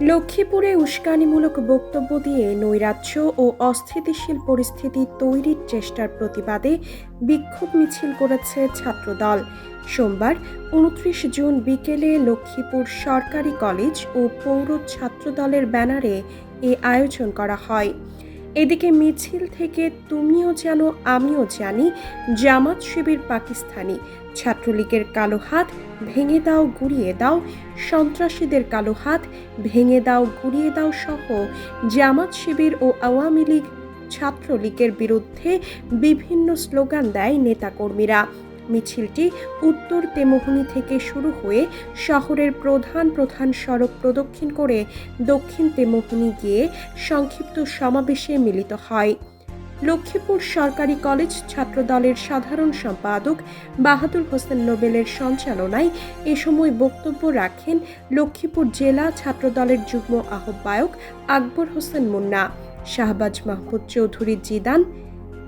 লক্ষ্মীপুরে উস্কানিমূলক বক্তব্য দিয়ে নৈরাজ্য ও অস্থিতিশীল পরিস্থিতি তৈরির চেষ্টার প্রতিবাদে বিক্ষোভ মিছিল করেছে ছাত্রদল। সোমবার ২৯ জুন বিকেলে লক্ষ্মীপুর সরকারি কলেজ ও পৌর ছাত্রদলের ব্যানারে এ আয়োজন করা হয়। এদিকে মিছিল থেকে তুমিও জানো আমিও জানি, জামাত শিবির পাকিস্তানি, ছাত্রলীগের কালো হাত ভেঙে দাও গুড়িয়ে দাও, সন্ত্রাসীদের কালো হাত ভেঙে দাও গুড়িয়ে দাও সহ জামাত শিবির ও আওয়ামী লীগ ছাত্রলীগের বিরুদ্ধে বিভিন্ন স্লোগান দেয় নেতাকর্মীরা। মিছিলটি উত্তর তেমোহনী থেকে শুরু হয়ে শহরের প্রধান প্রধান সড়ক প্রদক্ষিণ করে দক্ষিণ তেমোহনী গিয়ে সংক্ষিপ্ত সমাবেশে মিলিত হয়। লক্ষ্মীপুর সরকারি কলেজ ছাত্রদলের সাধারণ সম্পাদক বাহাদুর হোসেন নোবেলের সঞ্চালনায় এ সময় বক্তব্য রাখেন লক্ষ্মীপুর জেলা ছাত্রদলের যুগ্ম আহ্বায়ক আকবর হোসেন মুন্না, শাহবাজ মাহমুদ চৌধুরী জিদান,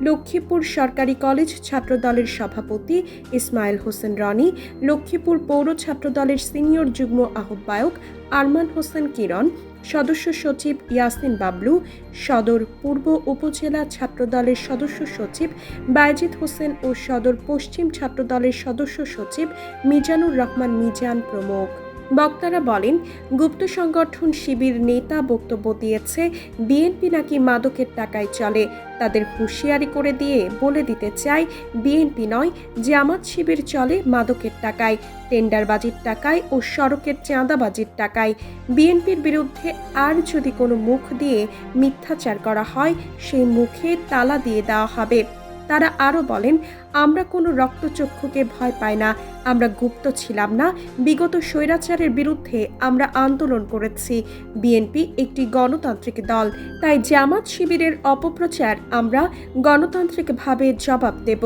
লক্ষ্মীপুর সরকারি কলেজ ছাত্রদলের সভাপতি ইসমাইল হোসেন রনি, লক্ষ্মীপুর পৌর ছাত্রদলের সিনিয়র যুগ্ম আহ্বায়ক আরমান হোসেন কিরণ, সদস্য সচিব ইয়াসিন বাবলু, সদর পূর্ব উপজেলা ছাত্রদলের সদস্য সচিব বায়েজিদ হোসেন ও সদর পশ্চিম ছাত্রদলের সদস্য সচিব মিজানুর রহমান মিজান প্রমুখ। বক্তারা বলেন, গুপ্ত সংগঠন শিবির নেতা বক্তব্য দিয়েছে বিএনপি নাকি মাদকের টাকায় চলে। তাদের হুঁশিয়ারি করে দিয়ে বলে দিতে চাই, বিএনপি নয়, জামাত শিবির চলে মাদকের টাকায়, টেন্ডারবাজির টাকায় ও সড়কের চাঁদাবাজির টাকায়। বিএনপির বিরুদ্ধে আর যদি কোনো মুখ দিয়ে মিথ্যাচার করা হয়, সেই মুখে তালা দিয়ে দেওয়া হবে। তারা আরও বলেন, আমরা কোনো রক্তচক্ষুকে ভয় পাই না, আমরা গুপ্ত ছিলাম না। বিগত স্বৈরাচারের বিরুদ্ধে আমরা আন্দোলন করেছি। বিএনপি একটি গণতান্ত্রিক দল, তাই জামাত শিবিরের অপপ্রচার আমরা গণতান্ত্রিকভাবে জবাব দেব।